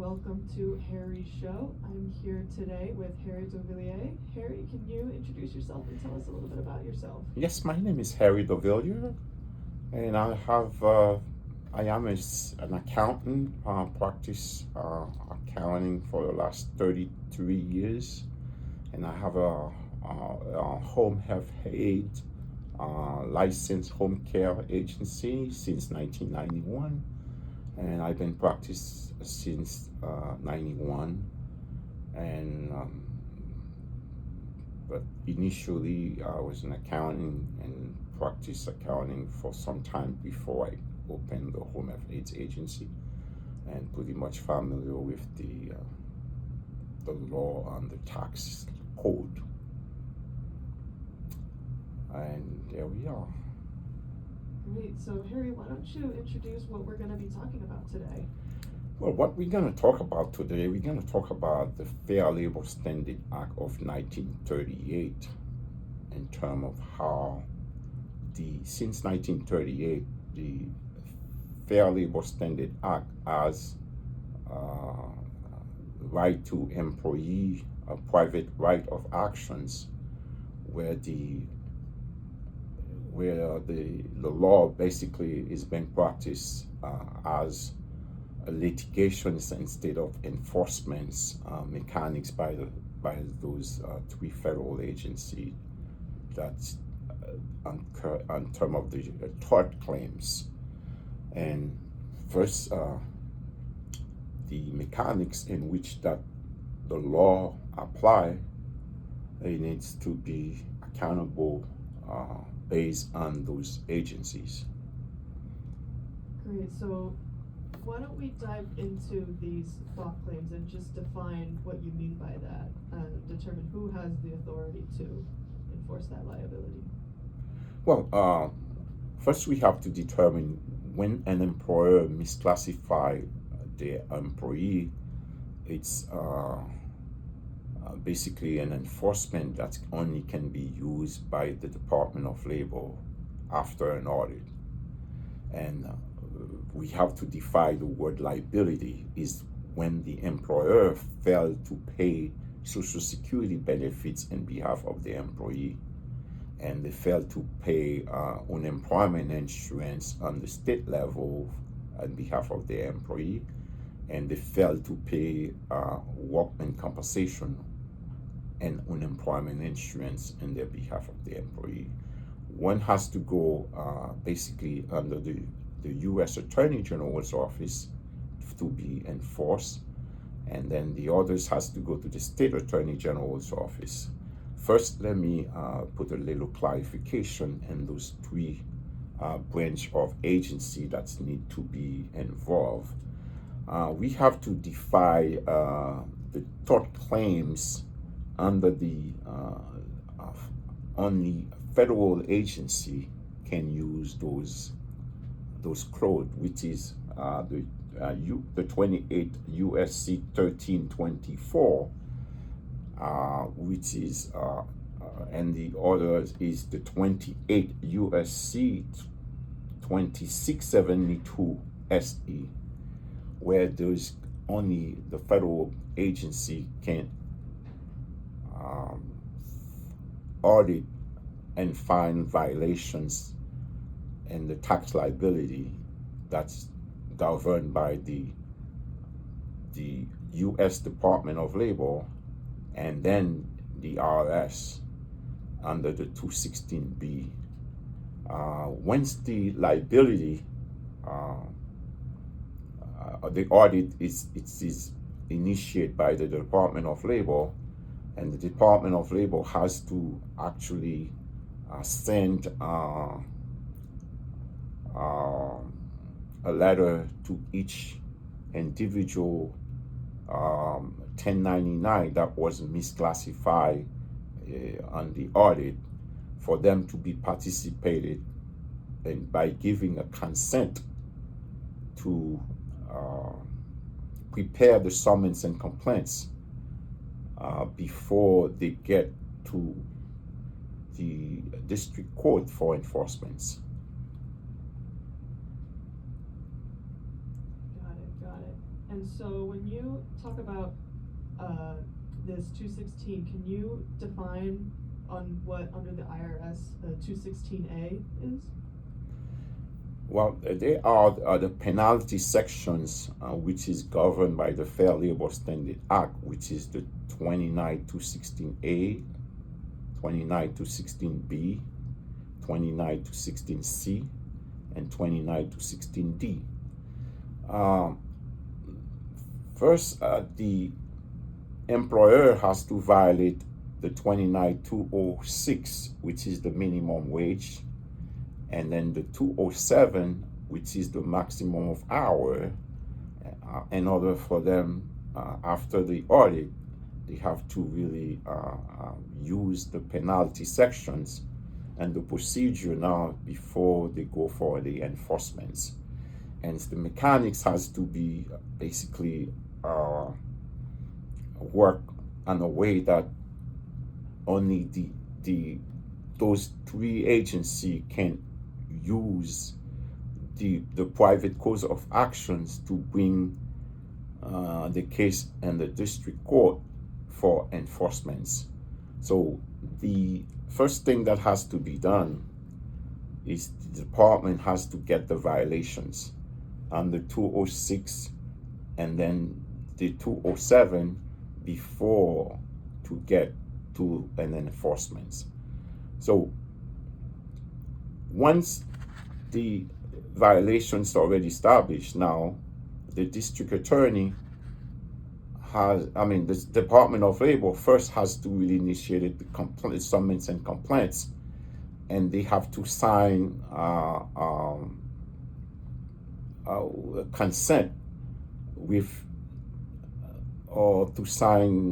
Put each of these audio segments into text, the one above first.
welcome to Harry's show. I'm here today with Harry Dovillier. Harry, can you introduce yourself and tell us a little bit about yourself? Yes, my name is Harry Dovillier, and I am an accountant, practice accounting for the last 33 years, and I have a home health aid licensed home care agency since 1991, and I've been practiced since 91, and but initially I was in accounting and practiced accounting for some time before I opened the home health aids agency, and pretty much familiar with the law and the tax code. And there we are. Great. So, Harry, why don't you introduce what we're going to be talking about today? Well, what we're going to talk about today, we're going to talk about the Fair Labor Standard Act of 1938 in terms of how since 1938, the Fair Labor Standard Act has right to employee a private right of actions where the law basically is being practiced as a litigation instead of enforcement mechanics by those three federal agencies that on term of the tort claims. And first, the mechanics in which that the law apply, it needs to be accountable based on those agencies. Great. So, why don't we dive into these thought claims and just define what you mean by that and determine who has the authority to enforce that liability? Well, first we have to determine when an employer misclassify their employee. It's basically an enforcement that only can be used by the Department of Labor after an audit. And we have to define the word liability is when the employer failed to pay Social Security benefits on behalf of the employee, and they failed to pay unemployment insurance on the state level on behalf of the employee, and they failed to pay workman compensation and unemployment insurance on their behalf of the employee. One has to go basically under the U.S. Attorney General's office to be enforced, and then the others has to go to the State Attorney General's office. First, let me put a little clarification in those three branch of agency that need to be involved. We have to define the tort claims under the only federal agency can use those code, which is the 28 USC 1324, which is and the other is the 28 USC 2672 SE, where there's only the federal agency can audit and find violations and the tax liability that's governed by the U.S. Department of Labor and then the IRS under the 216B. Once the liability, the audit is initiated by the Department of Labor, and the Department of Labor has to actually send a letter to each individual 1099 that was misclassified on the audit for them to be participated in by giving a consent to prepare the summons and complaints before they get to the district court for enforcement. Got it. And And so when you talk about this 216, can you define on what under the IRS 216A is? Well, there are the penalty sections, which is governed by the Fair Labor Standard Act, which is the 29216A, 29216B, 29216C, and 29216D. First, the employer has to violate the 29206, which is the minimum wage, and then the 207, which is the maximum of hour. In order for them, after the audit, they have to really use the penalty sections and the procedure now before they go for the enforcements. And the mechanics has to be basically work in a way that only those three agencies can use the private cause of actions to bring the case in the district court for enforcements. So the first thing that has to be done is the department has to get the violations under 206 and then the 207 before to get to an enforcement. So once the violations are already established, now the district attorney the Department of Labor first has to really initiate the summons and complaints, and they have to sign consent with or to sign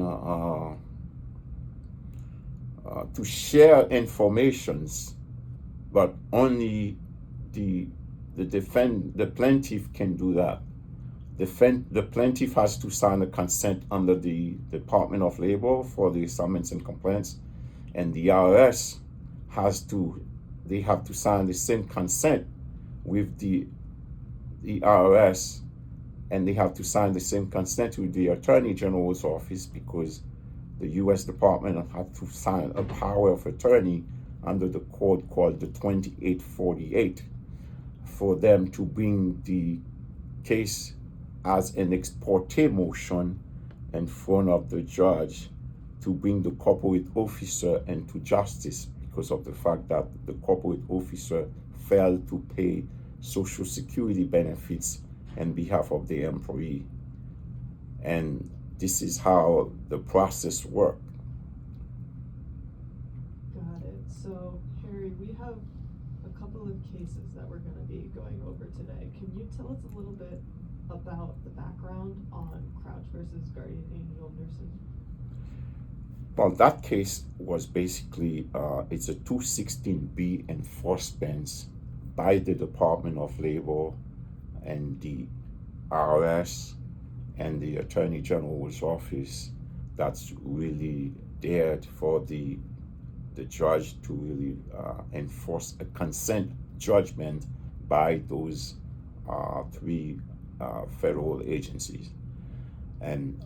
to share informations, but only the plaintiff can do that. The plaintiff has to sign a consent under the Department of Labor for the summons and complaints, and the IRS have to sign the same consent with the IRS, and they have to sign the same consent with the Attorney General's office, because the U.S. Department have to sign a power of attorney under the code called the 2848 for them to bring the case as an ex parte motion in front of the judge to bring the corporate officer into justice because of the fact that the corporate officer failed to pay Social Security benefits on behalf of the employee. And this is how the process works. Got it. So, Harry, we have a couple of cases that we're going to be going over today. Can you tell us a little bit about the background on Crouch versus Guardian Angel Nursing? Well, that case was basically, it's a 216B enforcement by the Department of Labor and the IRS and the Attorney General's office that's really there for the judge to really enforce a consent judgment by those three federal agencies. And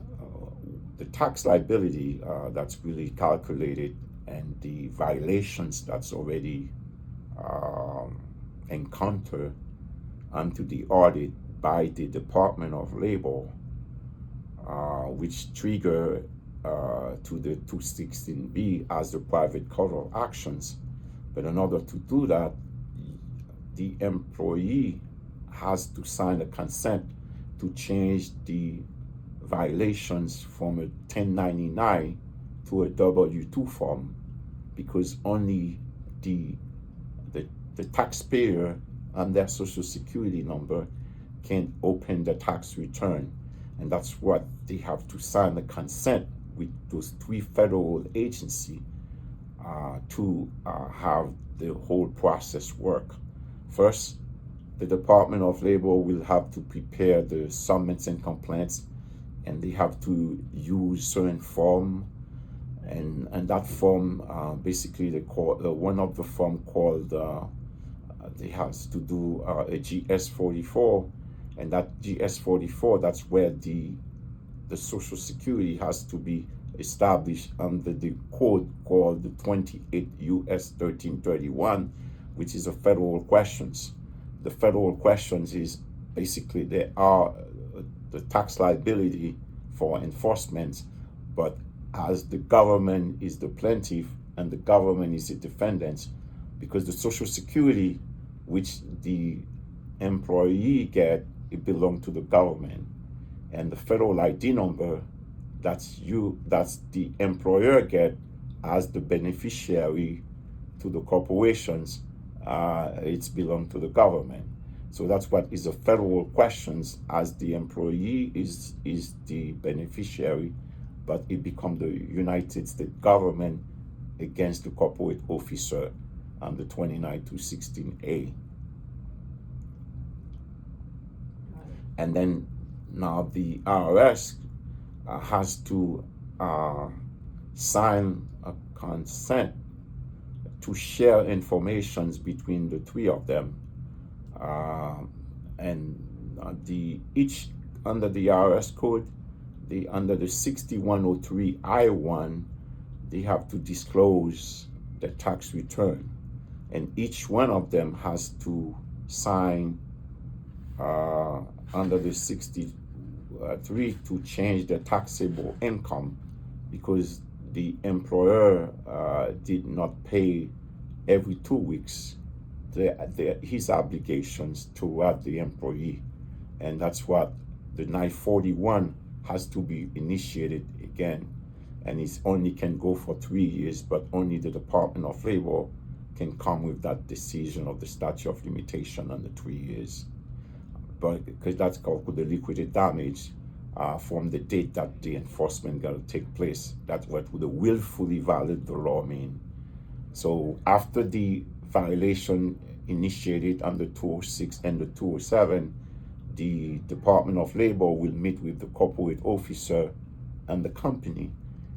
the tax liability that's really calculated and the violations that's already encountered onto the audit by the Department of Labor, which trigger to the 216B as the private cause of actions. But in order to do that, the employee has to sign a consent to change the violations from a 1099 to a W-2 form, because only the taxpayer and their Social Security number can open the tax return. And that's what they have to sign the consent with those three federal agencies to have the whole process work. First, the Department of Labor will have to prepare the summons and complaints, and they have to use certain form, and that form basically they call one of the form called they have to do a GS-44, And that GS-44, that's where the Social Security has to be established under the code called the 28 U.S. 1331, which is a federal questions. The federal questions is basically there are the tax liability for enforcement, but as the government is the plaintiff and the government is the defendant, because the Social Security, which the employee get, it belongs to the government, and the federal ID number, that's the employer get as the beneficiary to the corporations, it's belong to the government. So that's what is a federal questions, as the employee is the beneficiary, but it become the United States government against the corporate officer under 29-216A. And then now the IRS has to sign a consent to share information between the three of them, each under the IRS code, under the 6103 I-1, they have to disclose the tax return, and each one of them has to sign under the 63 to change the taxable income, because the employer did not pay every 2 weeks his obligations toward the employee, and that's what the 941 has to be initiated again, and it only can go for 3 years, but only the Department of Labor can come with that decision of the statute of limitation under 3 years. But because that's called the liquidated damage from the date that the enforcement got to take place. That's what the willfully violate the law mean. So after the violation initiated under 206 and the 207, the Department of Labor will meet with the corporate officer and the company,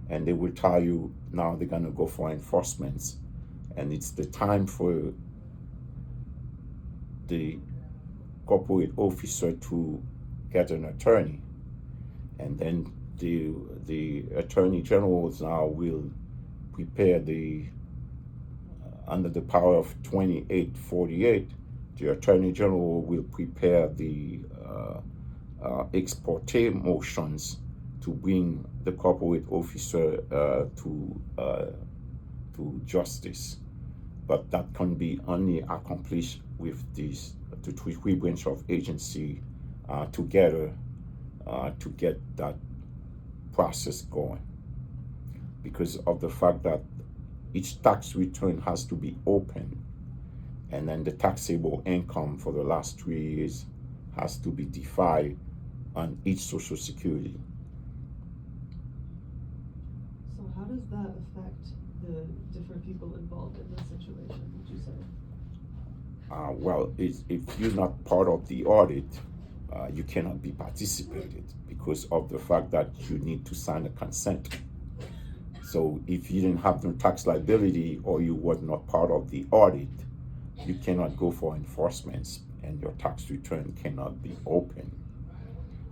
and they will tell you now they're going to go for enforcements, and it's the time for the corporate officer to get an attorney, and then the attorney generals now will prepare under the power of 2848, the attorney general will prepare the ex parte motions to bring the corporate officer to justice, but that can be only accomplished with these the three branch of agency together to get that process going, because of the fact that each tax return has to be open, and then the taxable income for the last 3 years has to be defined on each Social Security. So how does that affect the different people involved in this situation, would you say? Well, if you're not part of the audit, you cannot be participated because of the fact that you need to sign a consent. So if you didn't have no tax liability or you were not part of the audit, you cannot go for enforcements and your tax return cannot be open.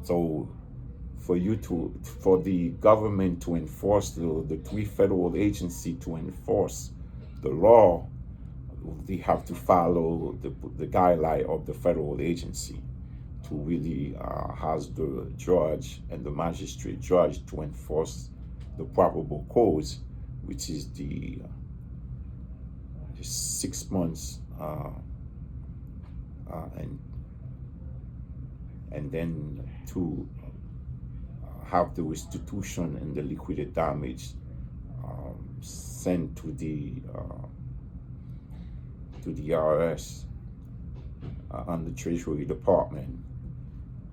So for the government to enforce the three federal agencies to enforce the law, they have to follow the guideline of the federal agency to really has the judge and the magistrate judge to enforce the probable cause, which is the 6 months, and then to have the restitution and the liquidated damage sent to the IRS on the Treasury Department,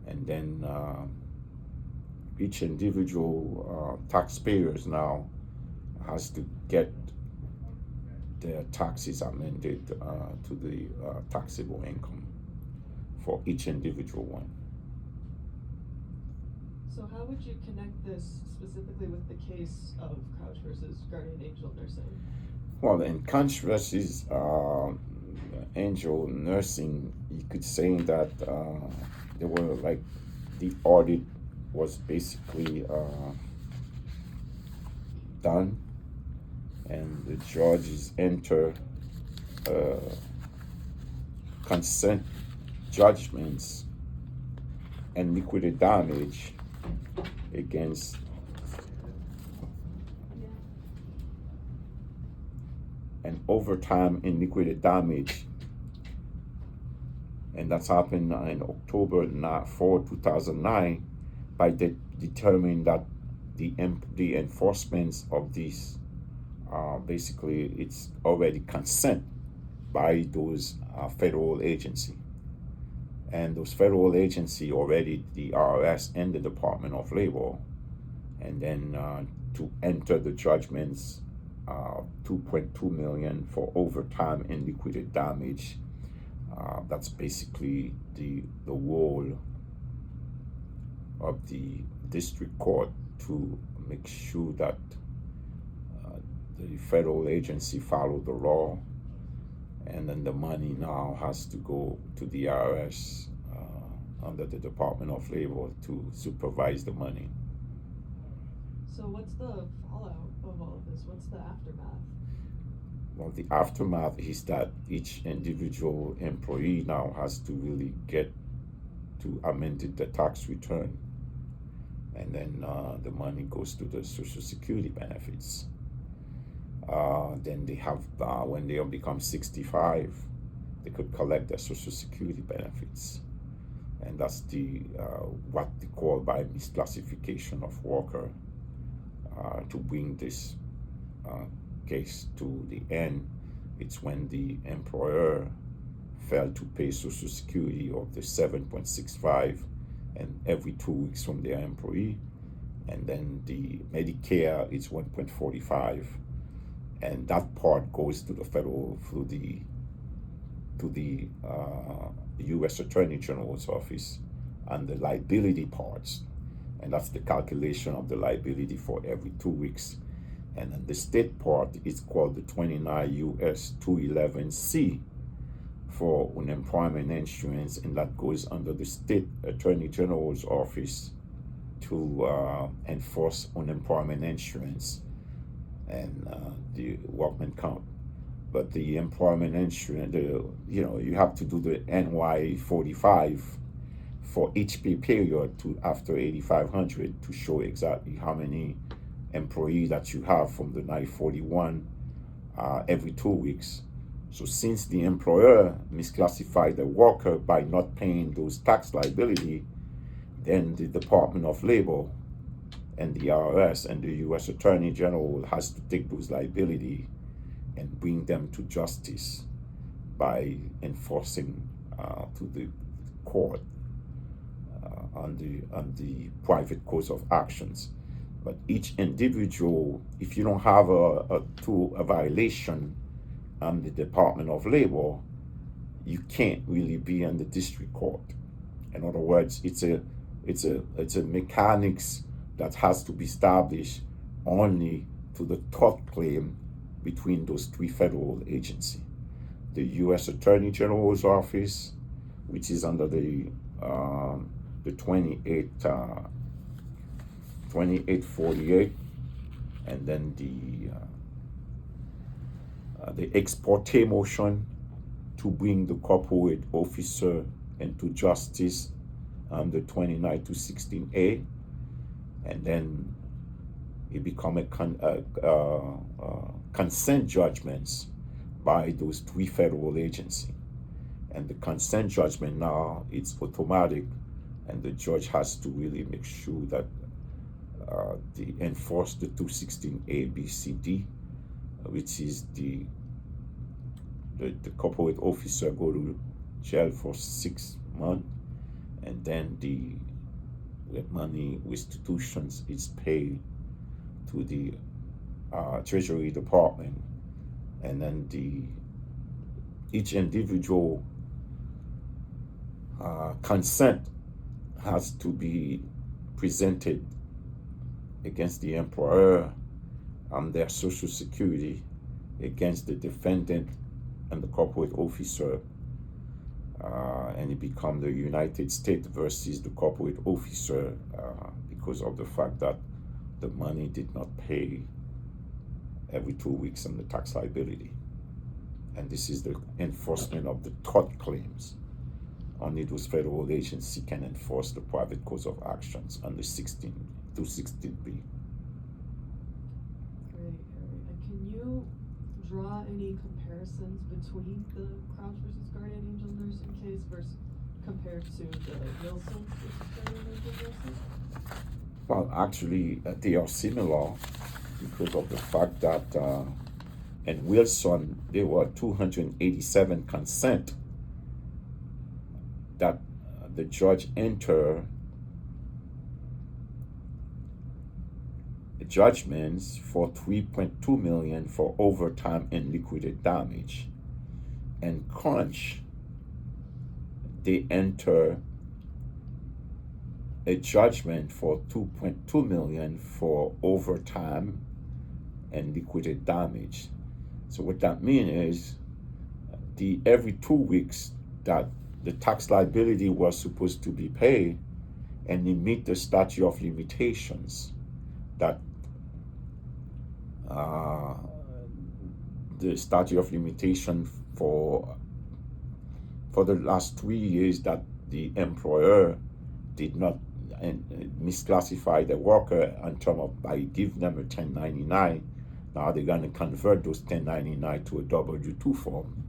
and then each individual taxpayers now has to get their taxes amended to the taxable income for each individual one. So how would you connect this specifically with the case of Crouch versus Guardian Angel Nursing? Well, in Crouch versus Angel Nursing, you could say that they were like, the audit was basically done, and the judges enter consent judgments and liquidated damage against and overtime in liquidated damage, and that's happened in October 4, 2009, by determining that the enforcement of these basically it's already consent by those federal agency, and those federal agency already, the IRS and the Department of Labor, and then to enter the judgments, 2.2 million for overtime and liquidated damage. That's basically the role of the district court to make sure that the federal agency follow the law, and then the money now has to go to the IRS under the Department of Labor to supervise the money. So what's the fallout of all of this? What's the aftermath? Well, the aftermath is that each individual employee now has to really get to amend the tax return, and then the money goes to the Social Security benefits. Then they have, when they become 65, they could collect their Social Security benefits, and that's the what they call by misclassification of worker, to bring this case to the end. It's when the employer failed to pay Social Security of the 7.65 and every 2 weeks from their employee, and then the Medicare is 1.45, and that part goes to the federal through the U.S. Attorney General's office, and the liability parts, and that's the calculation of the liability for every 2 weeks. And then the state part is called the 29 U.S. 211C for unemployment insurance, and that goes under the state attorney general's office to enforce unemployment insurance and the workman comp. But the employment insurance, you have to do the NY 45 for each pay period to after 8,500 to show exactly how many employee that you have from the 941 every 2 weeks. So since the employer misclassified the worker by not paying those tax liability, then the Department of Labor and the IRS and the U.S. Attorney General has to take those liability and bring them to justice by enforcing to the court on the private course of actions. But each individual, if you don't have a violation on the Department of Labor, you can't really be in the district court. In other words, it's a mechanics that has to be established only to the tort claim between those three federal agencies. The U.S. Attorney General's office, which is under the 2848, and then the ex parte motion to bring the corporate officer into justice, the 29 to 16A, and then it become a consent judgments by those three federal agencies. And the consent judgment now, it's automatic, and the judge has to really make sure that they enforce the 216A, B, C, D, which is the corporate officer go to jail for 6 months, and then the money restitutions is paid to the Treasury Department, and then each individual consent has to be presented against the employer on their Social Security, against the defendant and the corporate officer, and it become the United States versus the corporate officer because of the fact that the money did not pay every 2 weeks on the tax liability. And this is the enforcement of the tort claims. Only those federal agencies can enforce the private cause of actions under 216B. Great. And can you draw any comparisons between the Crouch versus Guardian Angel nursing case versus compared to the Wilson versus Guardian Angel nursing? Well, actually, they are similar because of the fact that in Wilson there were 287 consent that the judge entered judgments for $3.2 million for overtime and liquidated damage. And Crunch, they enter a judgment for $2.2 million for overtime and liquidated damage. So what that means is every 2 weeks that the tax liability was supposed to be paid, and they meet the statute of limitations that the statute of limitation for the last 3 years that the employer did not misclassify the worker in terms of by giving them a 1099. Now they're going to convert those 1099 to a W-2 form,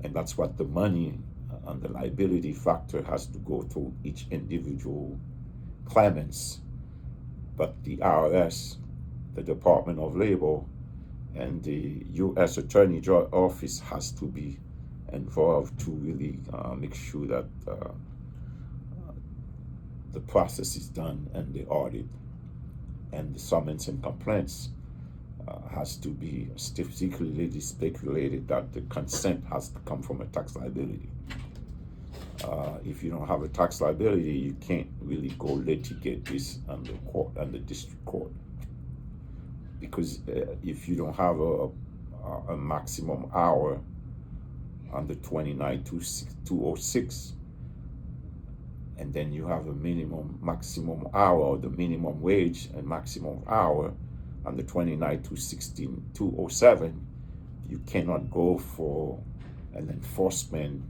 and that's what the money and the liability factor has to go to each individual claimants. But the IRS, the Department of Labor, and the U.S. Attorney General Office has to be involved to really make sure that the process is done and the audit and the summons and complaints has to be statistically speculated that the consent has to come from a tax liability. If you don't have a tax liability, you can't really go litigate this on the court and the district court, because if you don't have a maximum hour under 29.206, and then you have a maximum hour, or the minimum wage and maximum hour under 29.207, you cannot go for an enforcement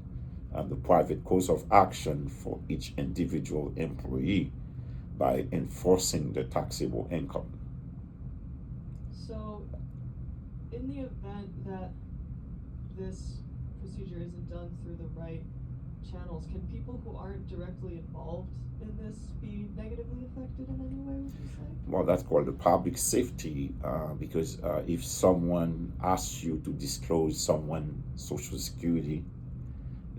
and the private cause of action for each individual employee by enforcing the taxable income. So, in the event that this procedure isn't done through the right channels, can people who aren't directly involved in this be negatively affected in any way, would you say? Well, that's called the public safety, because if someone asks you to disclose someone's social security,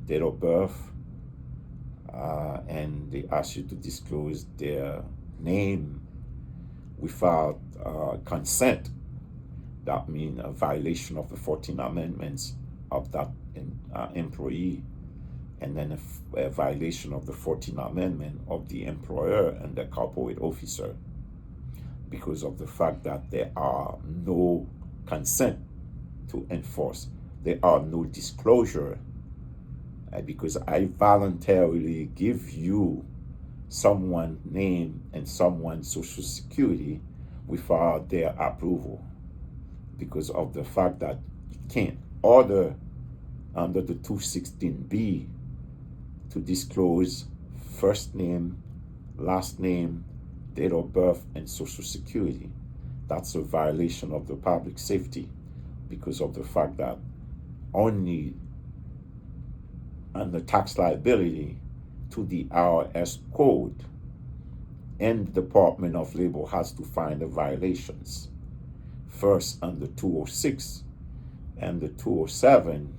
date of birth, and they ask you to disclose their name without consent, that means a violation of the 14 amendments of that employee, and then a violation of the 14th Amendment of the employer and the corporate officer, because of the fact that there are no consent to enforce, there are no disclosure, because I voluntarily give you someone's name and someone's social security without their approval, because of the fact that you can't order under the 216B to disclose first name, last name, date of birth, and social security. That's a violation of the public safety, because of the fact that only under tax liability to the IRS code and the Department of Labor has to find the violations. First under 206 and the 207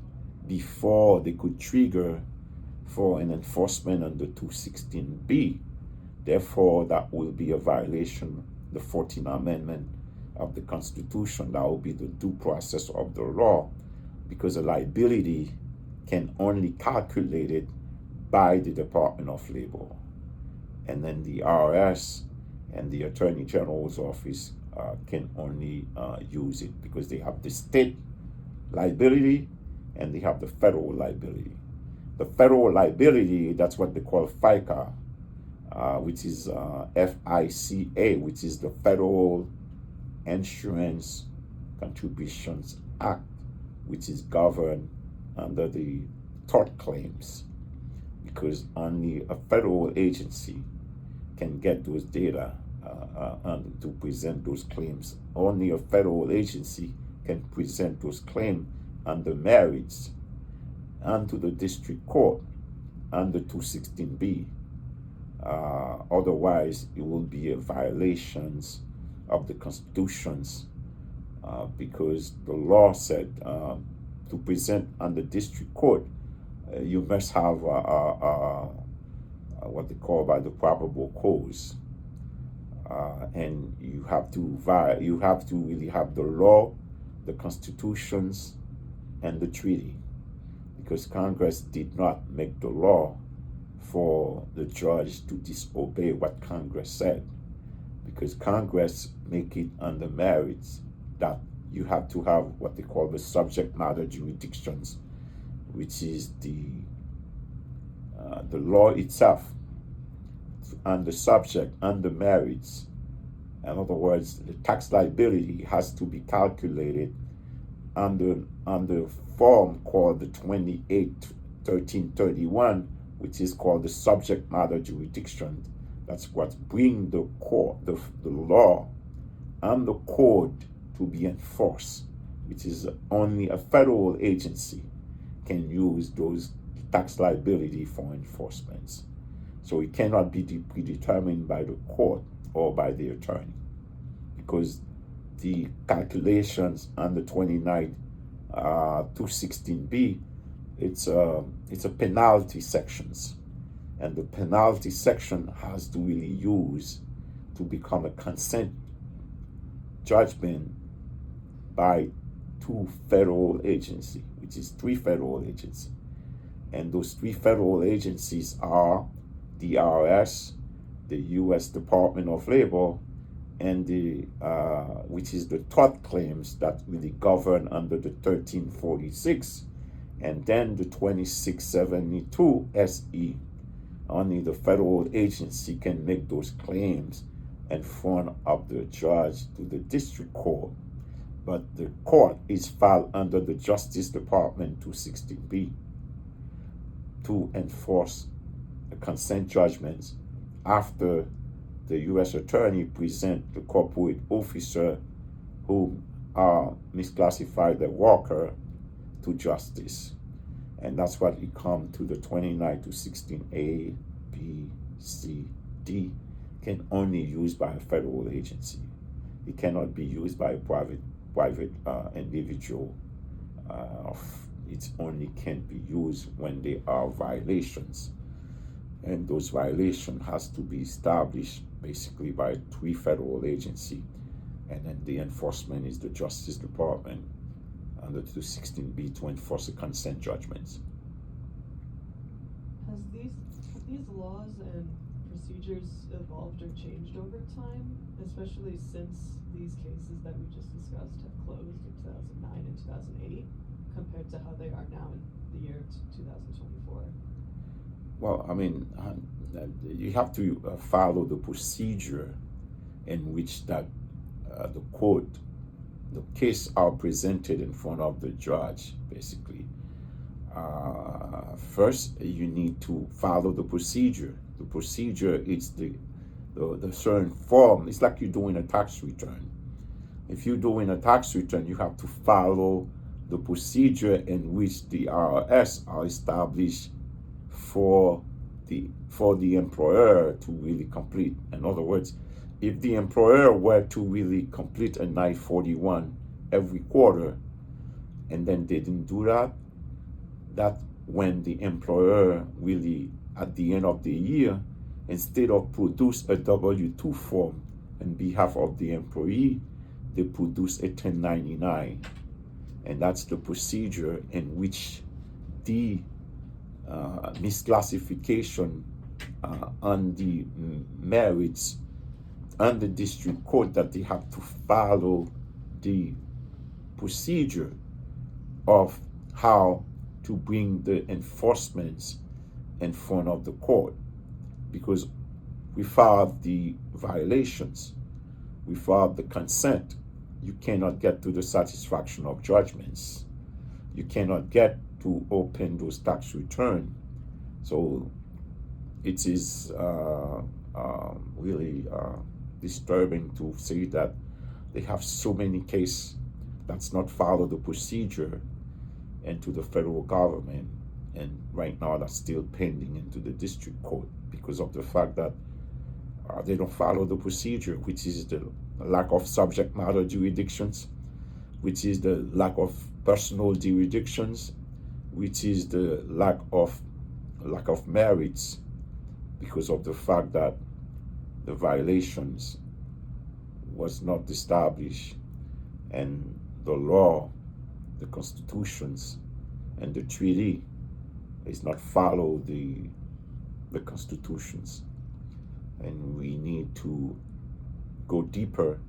before they could trigger for an enforcement under 216B. Therefore, that will be a violation, the 14th Amendment of the Constitution. That will be the due process of the law, because a liability can only calculate it by the Department of Labor. And then the IRS and the Attorney General's office can only use it, because they have the state liability and they have the federal liability. The federal liability, that's what they call FICA, which is FICA, which is the Federal Insurance Contributions Act, which is governed under the tort claims, because only a federal agency can get those data and to present those claims. Only a federal agency can present those claims under merits and to the district court under 216B. Otherwise, it will be a violations of the constitutions, because the law said to present under district court, you must have what they call by the probable cause, and you have to really have the law, the constitutions, and the treaty, because Congress did not make the law for the judge to disobey what Congress said, because Congress make it under merits that you have to have what they call the subject matter jurisdictions, which is the law itself, and the subject and the merits. In other words, the tax liability has to be calculated under form called the 28-1331, which is called the subject matter jurisdiction. That's what bring the court, the law and the code to be enforced, which is only a federal agency can use those tax liability for enforcements. So it cannot be predetermined by the court or by the attorney, because the calculations on the 29 216B, it's a penalty sections, and the penalty section has to really use to become a consent judgment by two federal agencies, which is three federal agencies. And those three federal agencies are the IRS, the U.S. Department of Labor, and the which is the tort claims that really govern under the 1346, and then the 2672 SE. Only the federal agency can make those claims in front of the judge to the district court, but the court is filed under the Justice Department 216B to enforce the consent judgments after the U.S. attorney present the corporate officer who misclassified the worker to justice. And that's what it come to the 29 to 16A, B, C, D, can only used by a federal agency. It cannot be used by a private individual. It only can be used when there are violations. And those violations has to be established basically by three federal agencies, and then the enforcement is the Justice Department under 216B to enforce the consent judgments. Has these laws and procedures evolved or changed over time, especially since these cases that we just discussed have closed in 2009 and 2008, compared to how they are now in the year 2024? Well, I mean, you have to follow the procedure in which that the case are presented in front of the judge, basically. First, you need to follow the procedure. The procedure is the certain form. It's like you're doing a tax return. If you're doing a tax return, you have to follow the procedure in which the IRS are established for the employer to really complete. In other words, if the employer were to really complete a 941 every quarter, and then they didn't do that, that when the employer really at the end of the year, instead of produce a W-2 form on behalf of the employee, they produce a 1099. And that's the procedure in which the misclassification on the merits and the district court, that they have to follow the procedure of how to bring the enforcements in front of the court, because without the violations, without the consent, you cannot get to the satisfaction of judgments. You cannot get to open those tax returns. So it is really disturbing to see that they have so many cases that's not follow the procedure into the federal government, and right now that's still pending into the district court because of the fact that they don't follow the procedure, which is the lack of subject matter jurisdictions, which is the lack of personal jurisdictions, which is the lack of merits, because of the fact that the violations was not established, and the law, the constitutions, and the treaty is not follow the constitutions. And we need to go deeper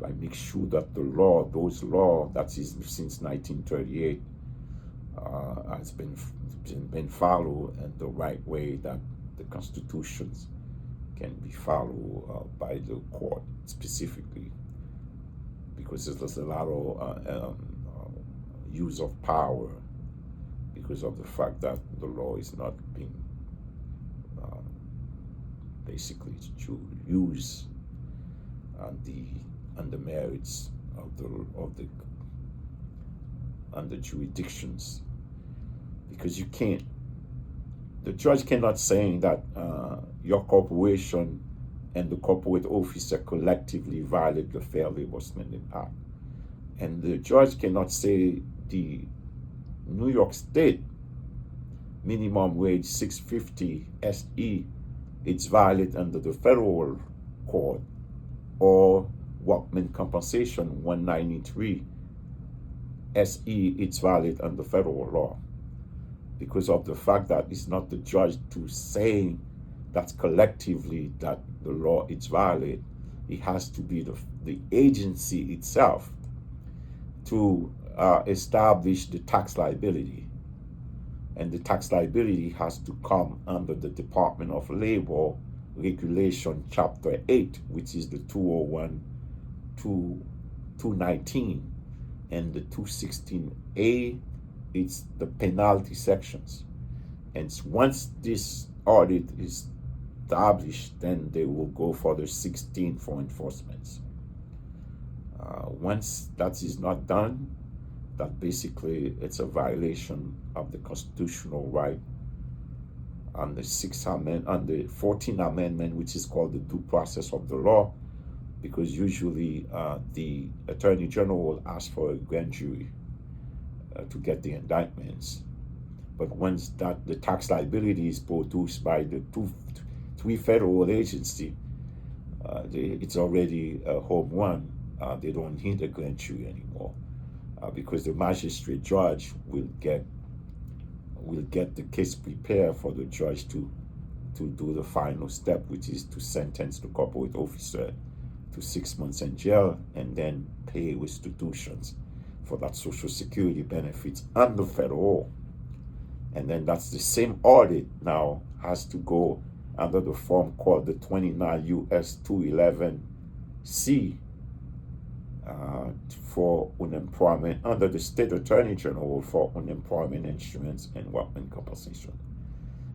by make sure that the law, those law that is since 1938, has been followed in the right way, that the constitutions can be followed by the court specifically, because there's a lot of use of power because of the fact that the law is not being basically used on the merits of the jurisdictions, because the judge cannot say that your corporation and the corporate officer collectively violate the Fair Labor Standards Act, and the judge cannot say the New York State minimum wage $6.50 SE it's violated under the federal court, or workman compensation $193 SE it's valid under federal law, because of the fact that it's not the judge to say that collectively that the law is valid. It has to be the agency itself to establish the tax liability, and the tax liability has to come under the Department of Labor Regulation Chapter 8, which is the 201 to 219, and the 216A, it's the penalty sections. And once this audit is established, then they will go for the 16 for enforcements. Once that is not done, that basically it's a violation of the constitutional right on the 14th Amendment, which is called the due process of the law, because usually the Attorney General will ask for a grand jury to get the indictments. But once that the tax liability is produced by the three federal agencies, it's already a home run. They don't need a grand jury anymore, because the magistrate judge will get the case prepared for the judge to do the final step, which is to sentence the corporate officer to 6 months in jail and then pay restitutions for that Social Security benefits under federal. And then that's the same audit now has to go under the form called the 29 U.S. 211C for unemployment, under the State Attorney General for unemployment insurance and workman compensation.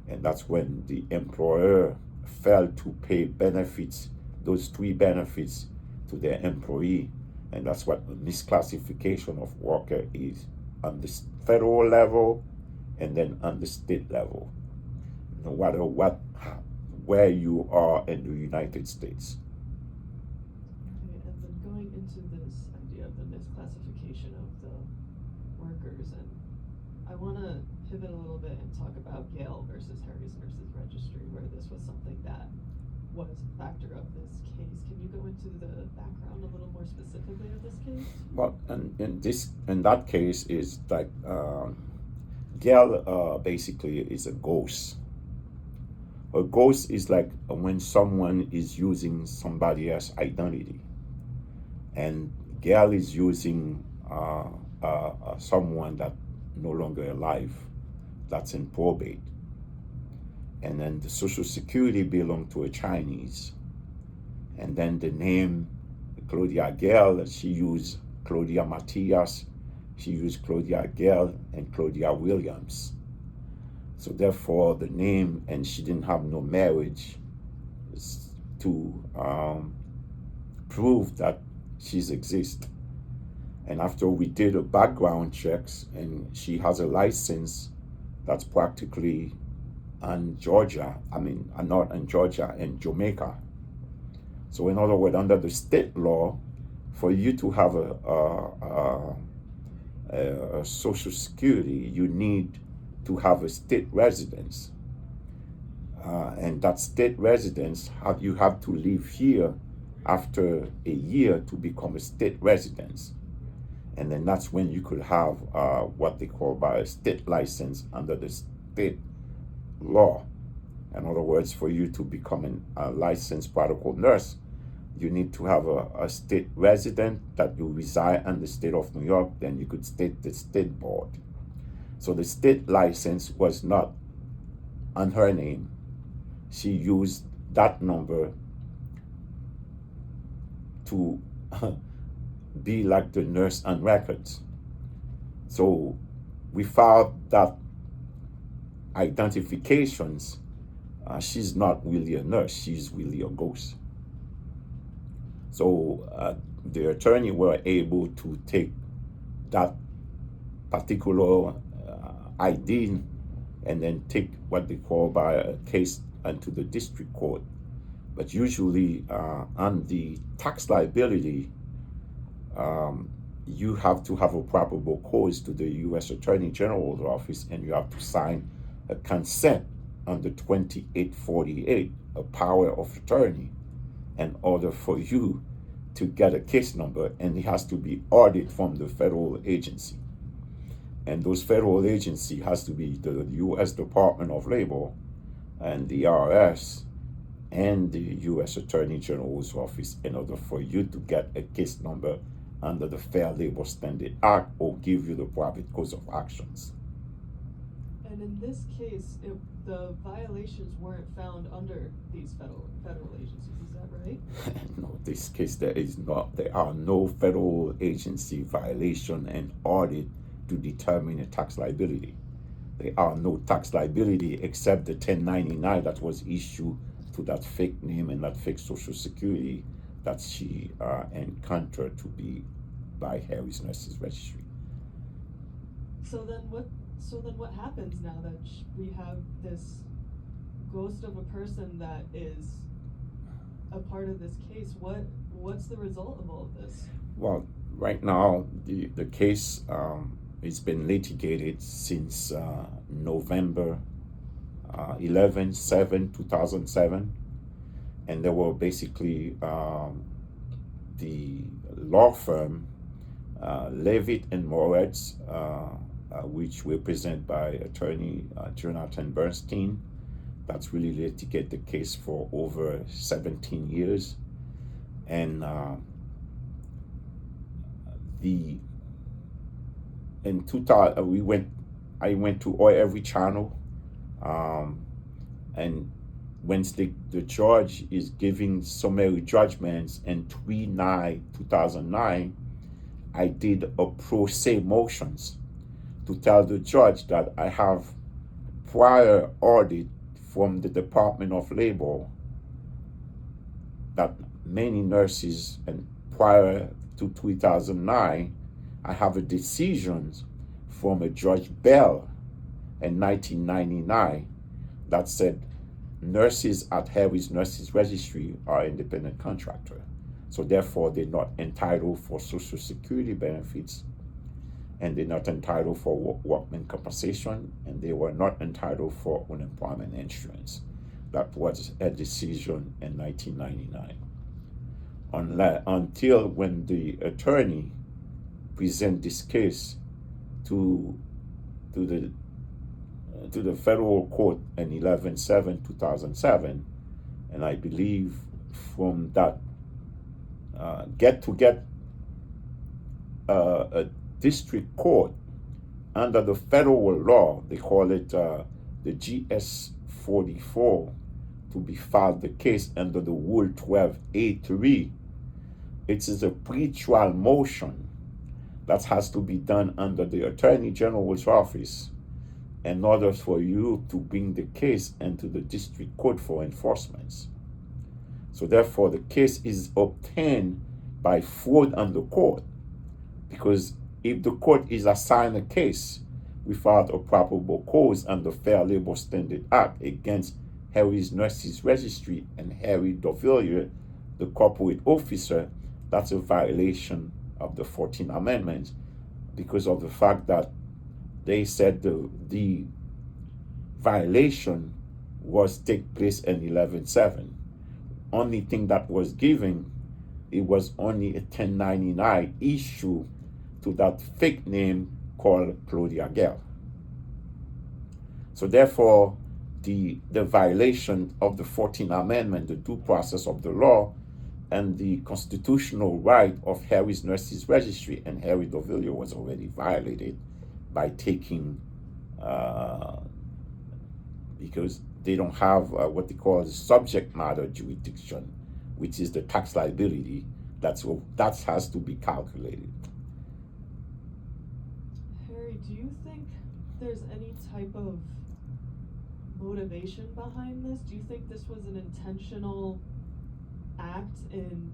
And that's when the employer failed to pay benefits, those three benefits, to their employee. And that's what the misclassification of worker is on the federal level and then on the state level, no matter where you are in the United States. Okay, and then going into this idea of the misclassification of the workers, and I want to pivot a little bit and talk about Gale versus Harris Nurses Registry, where this was something that was a factor of this case. Can you go into the background a little more specifically of this case? Well, in that case is like Gale basically is a ghost. A ghost is like when someone is using somebody else's identity, and Gale is using someone that no longer alive. that's in probate. And then the Social Security belonged to a Chinese. And then the name Claudia Gale, she used Claudia Matias, she used Claudia Gale and Claudia Williams. So therefore the name, and she didn't have no marriage to prove that she's exist. And after we did a background checks, and she has a license that's practically in Georgia, not in Georgia, in Jamaica. So in other words, under the state law, for you to have a Social Security, you need to have a state residence. And that state residence, you have to live here after a year to become a state residence. And then that's when you could have what they call by a state license under the state law. In other words, for you to become a licensed protocol nurse, you need to have a state resident that you reside in the state of New York, then you could state the state board. So the state license was not on her name. She used that number to be like the nurse on records. So we found that identifications, she's not really a nurse, she's really a ghost. So the attorney were able to take that particular ID and then take what they call by a case into the district court. But usually on the tax liability, you have to have a probable cause to the U.S. Attorney General's office, and you have to sign a consent under 2848, a power of attorney, in order for you to get a case number, and it has to be audited from the federal agency. And those federal agency has to be the U.S. Department of Labor and the IRS and the U.S. Attorney General's office in order for you to get a case number under the Fair Labor Standards Act or give you the private cause of actions. And in this case, the violations weren't found under these federal agencies, is that right? No, this case there are no federal agency violation and audit to determine a tax liability. There are no tax liability except the 1099 that was issued to that fake name and that fake Social Security that she encountered to be by Harris Nurses Registry. So then what happens now that we have this ghost of a person that is a part of this case? What's the result of all of this? Well, right now the case it's been litigated since November 2007, and there were basically the law firm Levitt and Moritz, which were represented by attorney Jonathan Bernstein. That's really litigated the case for over 17 years, and in 2000 I went to every channel, and when the judge is giving summary judgments in 3/9/2009, I did a pro se motions to tell the judge that I have prior audit from the Department of Labor that many nurses, and prior to 2009, I have a decision from a Judge Bell in 1999 that said nurses at Harris Nurses Registry are independent contractor. So therefore, they're not entitled for Social Security benefits, and they're not entitled for workman compensation, and they were not entitled for unemployment insurance. That was a decision in 1999. Until when the attorney present this case to the federal court in 11/7/2007, and I believe from that get a district court under the federal law, they call it the GS 44, to be filed the case under the Rule 12A3. It is a pre-trial motion that has to be done under the Attorney General's office in order for you to bring the case into the district court for enforcement. So therefore, the case is obtained by fraud on the court, because if the court is assigned a case without a probable cause under Fair Labor Standards Act against Harris Nurses Registry and Harry Dovillier, the corporate officer, that's a violation of the 14th Amendment, because of the fact that they said the violation was take place in 11/7. Only thing that was given, it was only a 1099 issue to that fake name called Claudia Gell. So therefore, the violation of the 14th Amendment, the due process of the law, and the constitutional right of Harris Nurses Registry and Harry Dovillier was already violated by taking, because they don't have what they call the subject matter jurisdiction, which is the tax liability that has to be calculated. Harry, do you think there's any type of motivation behind this? Do you think this was an intentional act in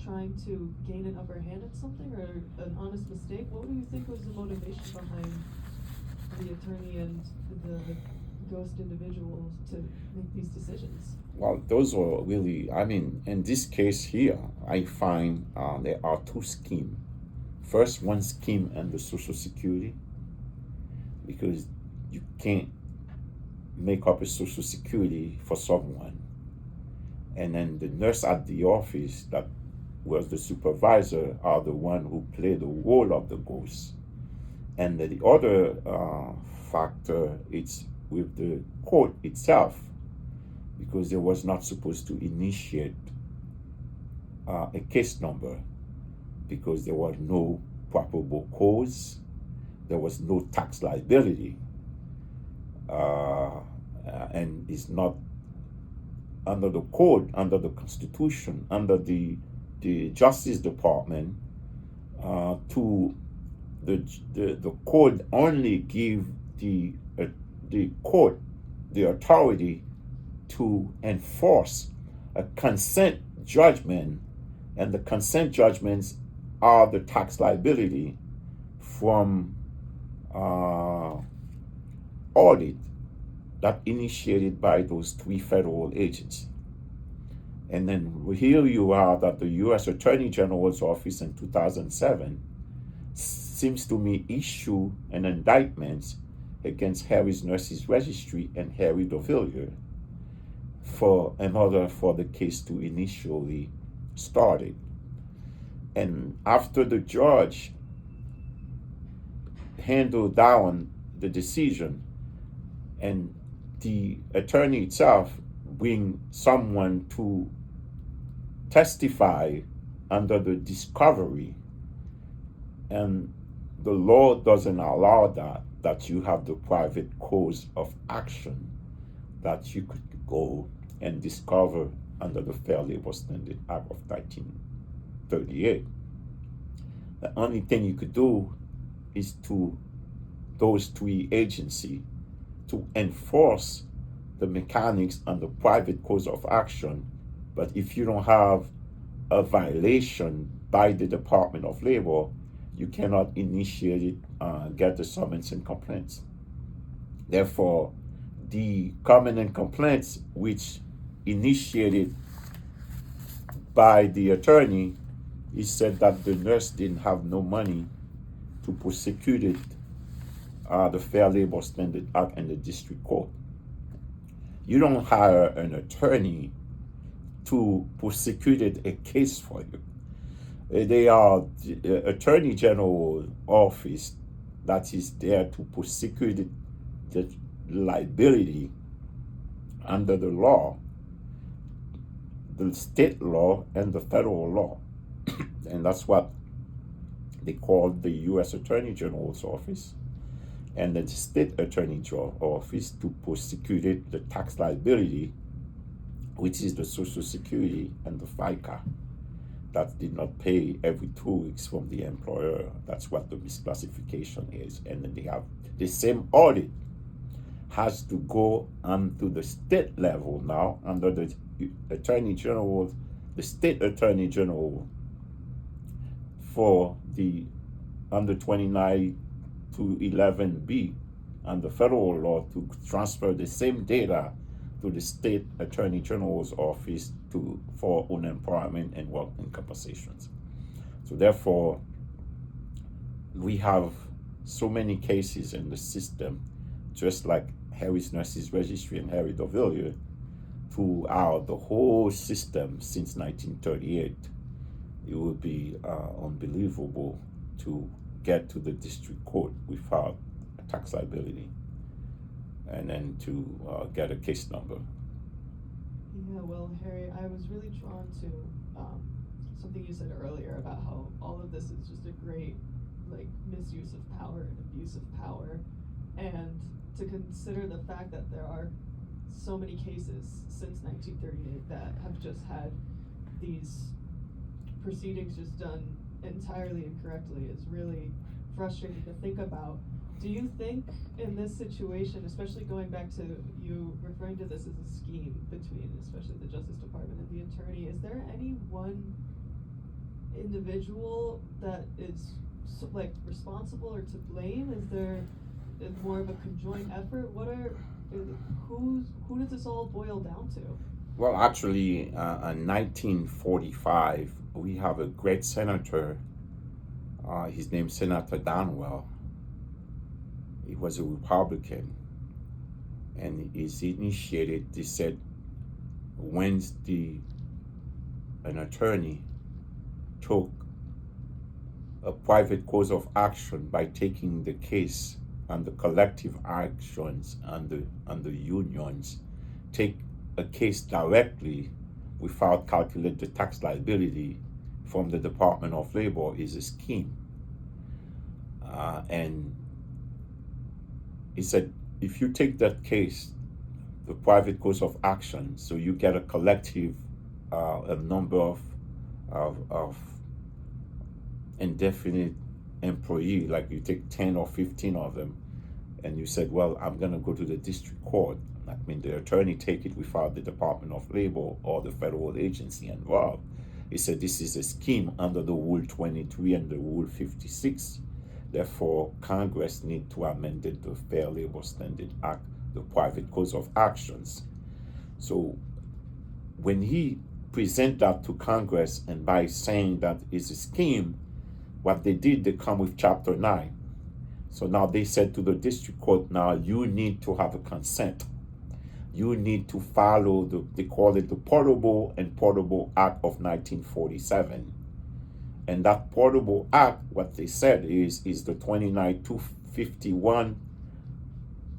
trying to gain an upper hand at something, or an honest mistake? What do you think was the motivation behind the attorney and the ghost individuals to make these decisions? Well, those were really, in this case here, I find there are two schemes. First, one scheme under Social Security, because you can't make up a Social Security for someone. And then the nurse at the office that was the supervisor are the one who play the role of the ghost. And the other factor, it's with the court itself, because they was not supposed to initiate a case number, because there was no probable cause, there was no tax liability, and it's not under the code, under the Constitution, under the Justice Department, to the code only give the court the authority to enforce a consent judgment, and the consent judgments are the tax liability from audit that initiated by those three federal agents. And then here you are that the U.S. Attorney General's office in 2007 seems to me issue an indictment against Harris Nurses Registry and Harry Dovillier in order for the case to initially started. And after the judge handled down the decision, and the attorney itself bring someone to testify under the discovery, and the law doesn't allow that you have the private cause of action that you could go and discover under the Fair Labor Standards Act of 1938. The only thing you could do is to those three agencies to enforce the mechanics and the private cause of action. But if you don't have a violation by the Department of Labor, you cannot initiate it, get the summons and complaints. Therefore, the comment and complaints which initiated by the attorney, he said that the nurse didn't have no money to prosecute it, the Fair Labor Standards Act and the district court. You don't hire an attorney to prosecute a case for you. They are the Attorney General office that is there to prosecute the liability under the law, the state law and the federal law. And that's what they call the U.S. Attorney General's office. and the state attorney general office to prosecute the tax liability, which is the Social Security and the FICA, that did not pay every 2 weeks from the employer. That's what the misclassification is. And then they have the same audit has to go onto the state level now under the attorney general, the state attorney general, for the under 29 to 11B and the federal law to transfer the same data to the state attorney general's office for unemployment and workman compensations. So therefore, we have so many cases in the system, just like Harris Nurses Registry and Harry D'Auvilliers, throughout the whole system since 1938. It would be unbelievable to get to the district court without a tax liability and then to get a case number. Yeah, well, Harry, I was really drawn to something you said earlier about how all of this is just a great misuse of power and abuse of power, and to consider the fact that there are so many cases since 1938 that have just had these proceedings just done entirely incorrectly is really frustrating to think about. Do you think in this situation, especially going back to you referring to this as a scheme between especially the Justice Department and the attorney, is there any one individual that is responsible or to blame? Is there more of a conjoint effort? Who does this all boil down to? Well, actually, in 1945, we have a great senator. His name's Senator Danwell. He was a Republican, and he's initiated. They said, when an attorney took a private cause of action by taking the case and the collective actions and the unions, take a case directly without calculate the tax liability from the Department of Labor, is a scheme. And he said, if you take that case, the private cause of action, so you get a collective, a number of indefinite employee, like you take 10 or 15 of them, and you said, well, I'm going to go to the district court. I mean, the attorney take it without the Department of Labor or the federal agency involved. He said this is a scheme under the Rule 23 and the Rule 56. Therefore, Congress need to amend the Fair Labor Standards Act, the private cause of actions. So when he present that to Congress, and by saying that it's a scheme, what they did, they come with Chapter 9. So now they said to the district court, now you need to have a consent. You need to follow they call it the Portable and Portable Act of 1947. And that Portable Act, what they said is the 29, 251,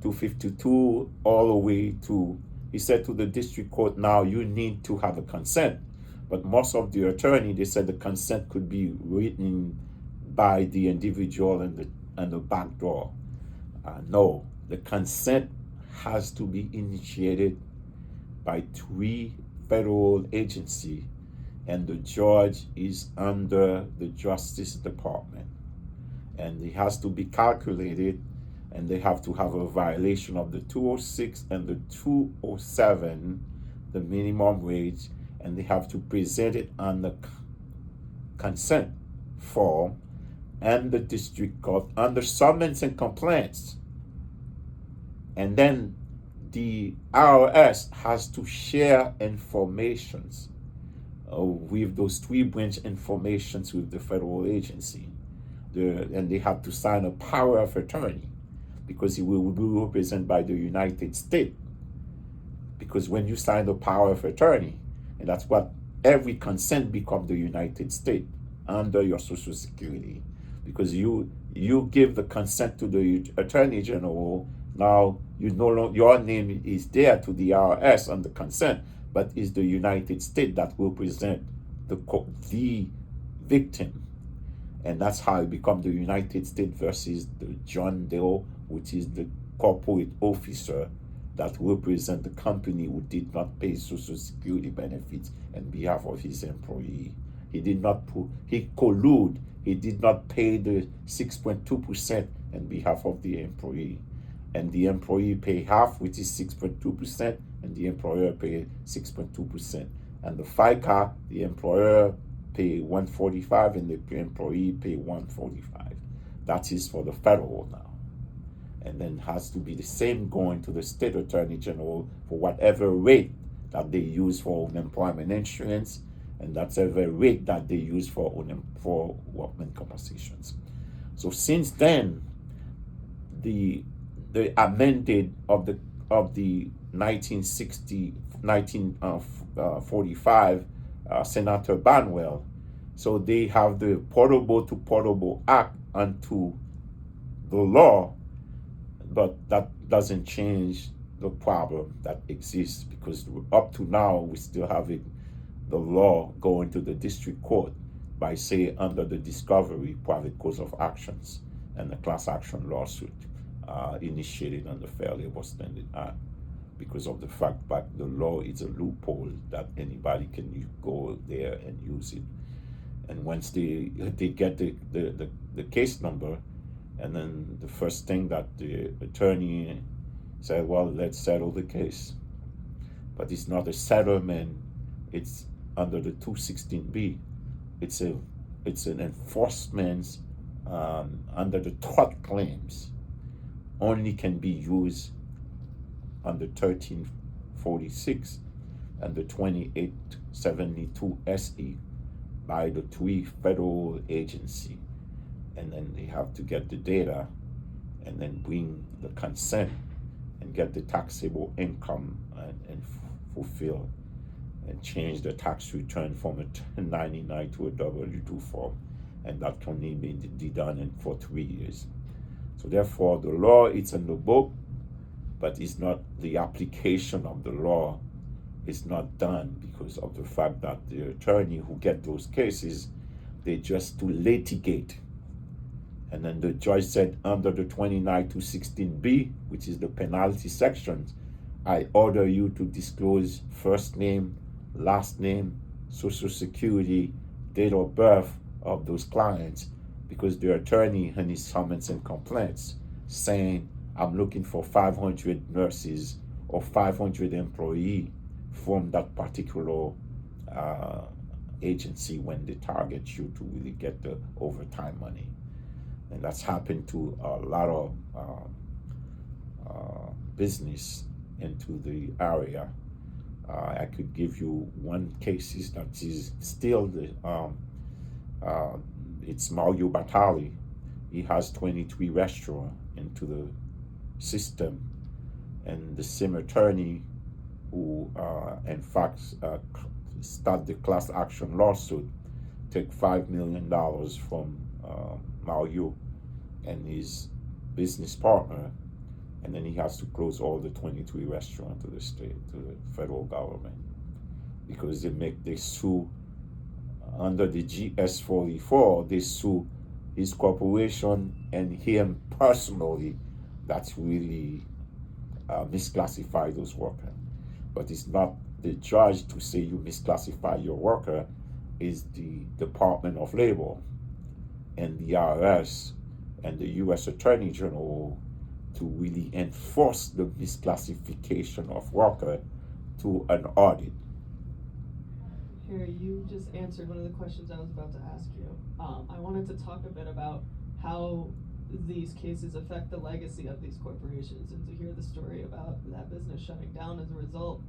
252, all the way to, he said to the district court, now you need to have a consent. But most of the attorney, they said the consent could be written by the individual and the back door. No, the consent has to be initiated by 3 federal agencies, and the judge is under the Justice Department. And it has to be calculated, and they have to have a violation of the 206 and the 207, the minimum wage, and they have to present it on the consent form and the district court under summons and complaints. And then the IRS has to share informations with those 3 branch informations with the federal agency. And they have to sign a power of attorney, because it will be represented by the United States. Because when you sign the power of attorney, and that's what every consent becomes the United States under your Social Security. Because you give the consent to the Attorney General, now you no longer, your name is there to the IRS on the consent, but it's the United States that will present the victim. And that's how it becomes the United States versus the John Doe which is the corporate officer that represent the company who did not pay Social Security benefits on behalf of his employee. He did not he collude. He did not pay the 6.2% on behalf of the employee. And the employee pay half, which is 6.2%, and the employer pay 6.2%. And the FICA, the employer pay 145 and the employee pay 145. That is for the federal now. And then has to be the same going to the state attorney general for whatever rate that they use for unemployment insurance, and that's every rate that they use for workman compensations. So since then, the amended of the 1945 Senator Banwell, so they have the Portable to Portable Act unto the law, but that doesn't change the problem that exists, because up to now we still have the law going to the district court by, say, under the discovery private cause of actions and the class action lawsuit initiated under Fair Labor Standards Act, because of the fact that the law is a loophole that anybody can go there and use it. And once they get the case number, and then the first thing that the attorney said, well, let's settle the case. But it's not a settlement, it's under the 216B. It's an enforcement under the tort claims, only can be used under 1346 and the 2872 SE by the three federal agency. And then they have to get the data and then bring the consent and get the taxable income and fulfill and change the tax return from a 1099 to a W-2 form. And that can only be done for 3 years. So therefore, the law is in the book, but it's not, the application of the law is not done because of the fact that the attorney who get those cases, they just to litigate. And then the judge said, under the 29-216B, which is the penalty section, I order you to disclose first name, last name, social security, date of birth of those clients, because the attorney in his summons and complaints saying, I'm looking for 500 nurses or 500 employees from that particular agency when they target you to really get the overtime money. And that's happened to a lot of business into the area. I could give you one case that is still the it's Mario Batali. He has 23 restaurants into the system, and the same attorney who in fact start the class action lawsuit take $5 million from Mario and his business partner, and then he has to close all the 23 restaurants to the state, to the federal government, because they sue under the GS-44. They sue his corporation and him personally. That's really misclassify those workers. But it's not the judge to say you misclassify your worker, is the Department of Labor and the IRS and the U.S. Attorney General to really enforce the misclassification of worker to an audit. Harry, you just answered one of the questions I was about to ask you. I wanted to talk a bit about how these cases affect the legacy of these corporations, and to hear the story about that business shutting down as a result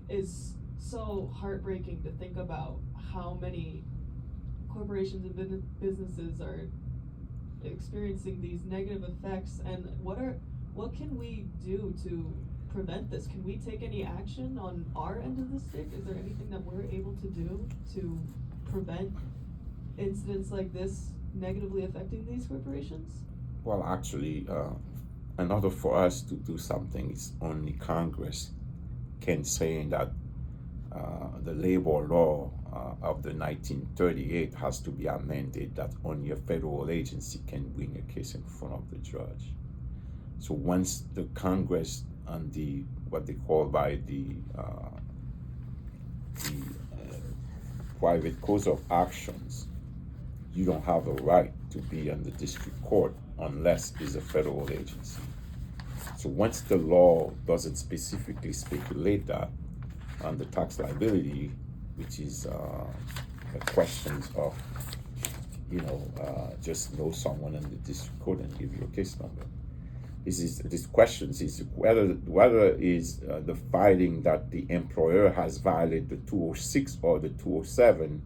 is so heartbreaking to think about how many corporations and businesses are experiencing these negative effects, and what can we do to prevent this? Can we take any action on our end of the stick? Is there anything that we're able to do to prevent incidents like this negatively affecting these corporations? Well, actually, in order for us to do something, it's only Congress can say that the labor law of the 1938 has to be amended, that only a federal agency can bring a case in front of the judge. So once the Congress and the what they call by the private cause of actions, you don't have a right to be on the district court unless it's a federal agency. So once the law doesn't specifically speculate that on the tax liability, which is the questions of, just know someone in the district court and give you a case number. This questions is whether is the finding that the employer has violated the 206 or the 207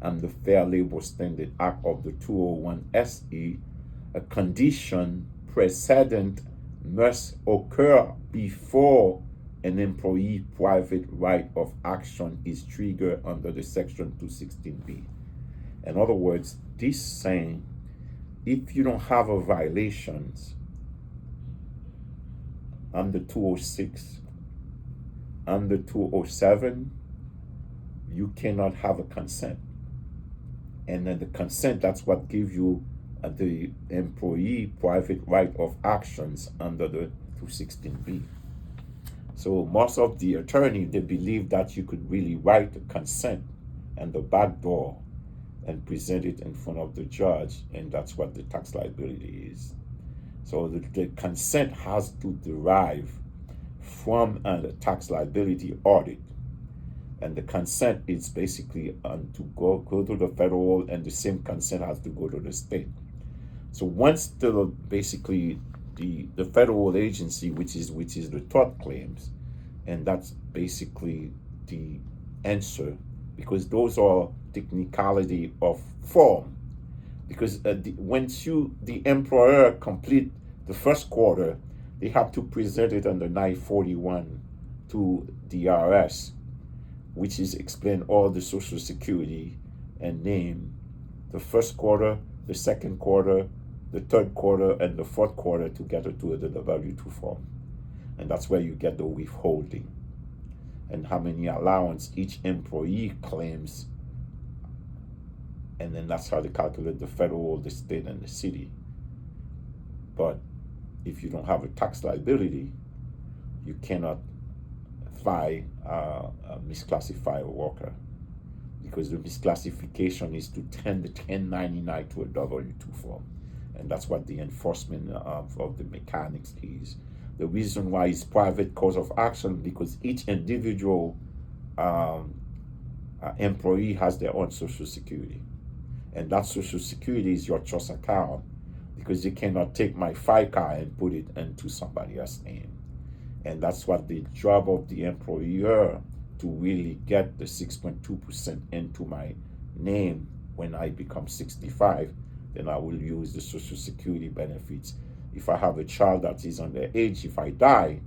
and the Fair Labor Standard Act of the 201 SE, a condition precedent must occur before an employee private right of action is triggered under the section 216B. In other words, this saying, if you don't have a violations under 206, under 207, you cannot have a consent. And then the consent, that's what gives you the employee private right of actions under the 216B. So most of the attorney, they believe that you could really write the consent and the back door and present it in front of the judge, and that's what the tax liability is. So the consent has to derive from a tax liability audit. And the consent is basically to go to the federal, and the same consent has to go to the state. So once the federal agency, which is the tort claims, and that's basically the answer, because those are technicality of form. Because once the employer complete the first quarter, they have to present it under 941 to the IRS, which is explain all the Social Security and name the first quarter, the second quarter, the third quarter, and the fourth quarter together to the W-2 form. And that's where you get the withholding and how many allowance each employee claims. And then that's how they calculate the federal, the state, and the city. But if you don't have a tax liability, you cannot misclassify a worker, because the misclassification is to turn the 1099 to a W-2 form. And that's what the enforcement of the mechanics is. The reason why it's private cause of action, because each individual employee has their own Social Security. And that Social Security is your trust account, because you cannot take my FICA and put it into somebody else's name. And that's what the job of the employer, to really get the 6.2% into my name when I become 65, then I will use the Social Security benefits. If I have a child that is underage, if I die,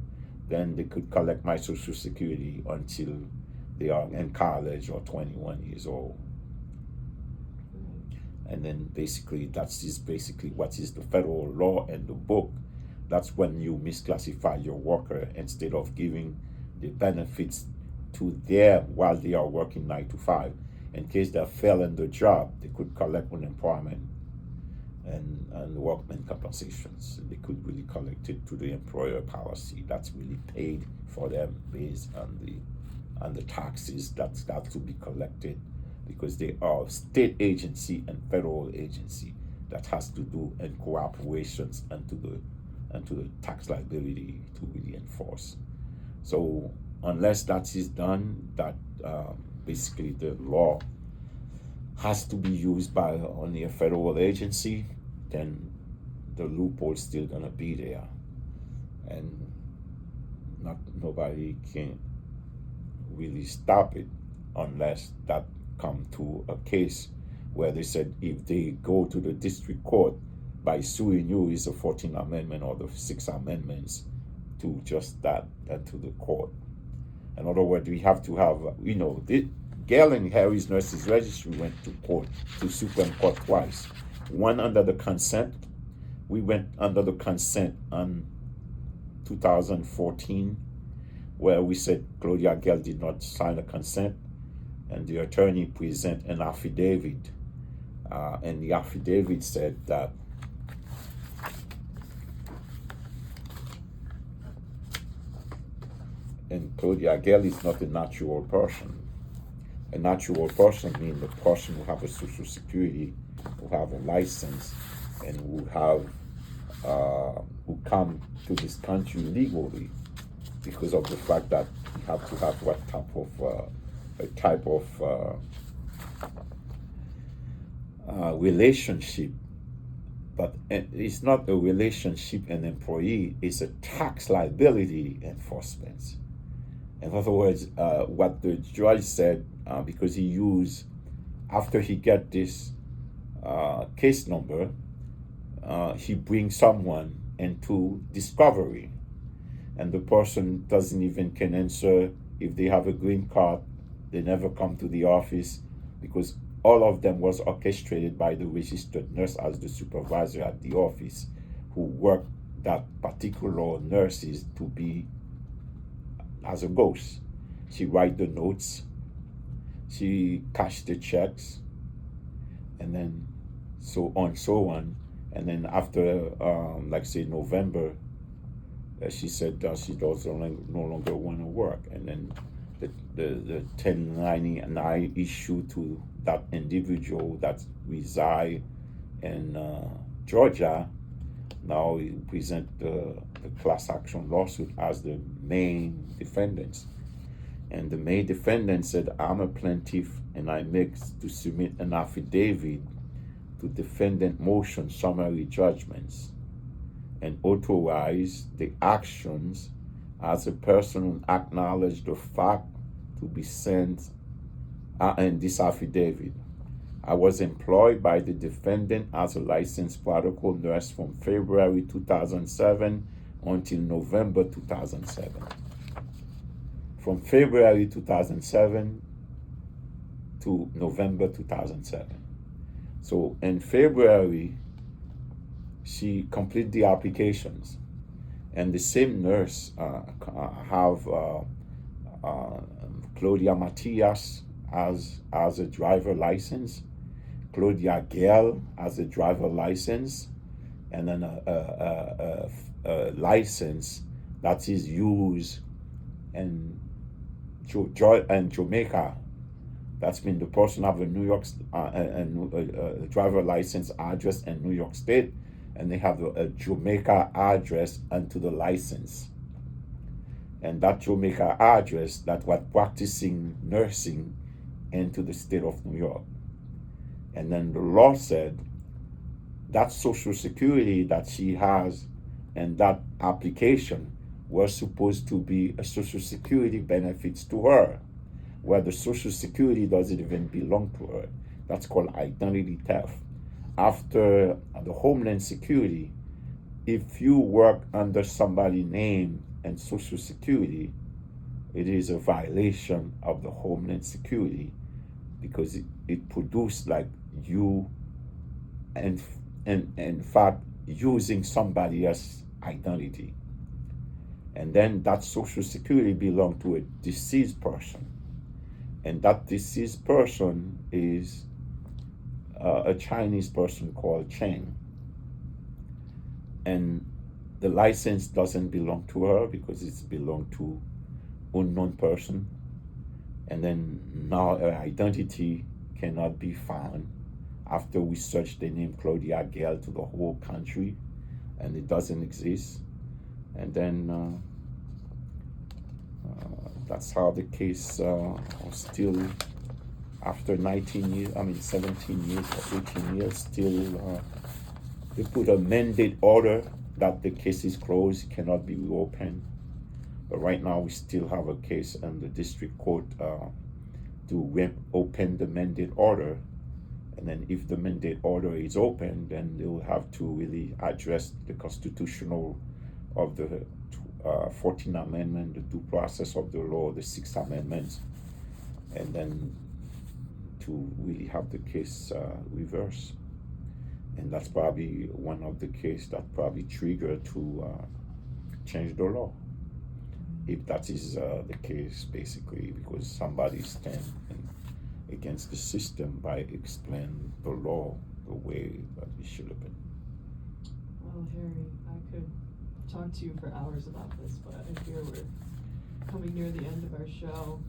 then they could collect my Social Security until they are in college or 21 years old. And then basically, that's is basically what is the federal law and the book. That's when you misclassify your worker, instead of giving the benefits to them while they are working 9 to 5. In case they fail in the job, they could collect unemployment and workman compensations. They could really collect it to the employer policy. That's really paid for them based on the taxes that's got to be collected, because they are state agency and federal agency that has to do in cooperations and to the tax liability to really enforce. So unless that is done, that basically the law has to be used by only a federal agency, then the loophole is still gonna be there, and nobody can really stop it unless that come to a case where they said if they go to the district court by suing you is the 14th Amendment or the 6 Amendments to just that to the court. In other words, we have to have, Gail and Harry's Nurses Registry went to court, to Supreme Court twice. One under the consent. We went under the consent on 2014, where we said Claudia Gail did not sign a consent, and the attorney present an affidavit, and the affidavit said that Claudia Gale is not a natural person. A natural person means the person who have a social security, who have a license, and who come to this country legally, because of the fact that you have to have what type of relationship. But it's not a relationship and employee, it's a tax liability enforcement. In other words, what the judge said, because he used, after he get this case number, he brings someone into discovery, and the person doesn't even can answer if they have a green card. They never come to the office, because all of them was orchestrated by the registered nurse as the supervisor at the office, who worked that particular nurses to be as a ghost. She write the notes, she cash the checks, and then so on. And then after, like say November, she said she doesn't no longer want to work, and then the 1099 issue to that individual that reside in Georgia. Now he present the class action lawsuit as the main defendants, and the main defendant said, I'm a plaintiff and I make to submit an affidavit to defendant motion summary judgments and authorize the actions as a person who acknowledged the fact to be sent in this affidavit. I was employed by the defendant as a licensed protocol nurse from February 2007 until November 2007. From February 2007 to November 2007. So in February, she completed the applications, and the same nurse have Claudia Matias as a driver license, Claudia Gale as a driver license, and then a license that is used in Jamaica. That's mean the person have a New York driver license address in New York State, and they have a Jamaica address onto the license. And that Jamaica address that was practicing nursing into the state of New York. And then the law said that Social Security that she has and that application was supposed to be a Social Security benefits to her, where the Social Security doesn't even belong to her. That's called identity theft. After the Homeland Security, if you work under somebody's name and Social Security, it is a violation of the Homeland Security, because it produced like you, and in fact using somebody else's identity. And then that Social Security belonged to a deceased person, and that deceased person is a Chinese person called Cheng, and the license doesn't belong to her because it's belonged to unknown person. And then now her identity cannot be found after we search the name Claudia Gale to the whole country, and it doesn't exist. And then that's how the case still, after 17 years or 18 years, still they put a mandate order that the case is closed, cannot be reopened. But right now we still have a case in the district court to open the mandate order. And then if the mandate order is open, then they will have to really address the constitutional of the 14th Amendment, the due process of the law, the 6th Amendment, and then to really have the case reversed. And that's probably one of the cases that probably trigger to change the law, if that is the case, basically, because somebody stands against the system by explaining the law the way that it should have been. Well, Harry, I could talk to you for hours about this, but I fear we're coming near the end of our show.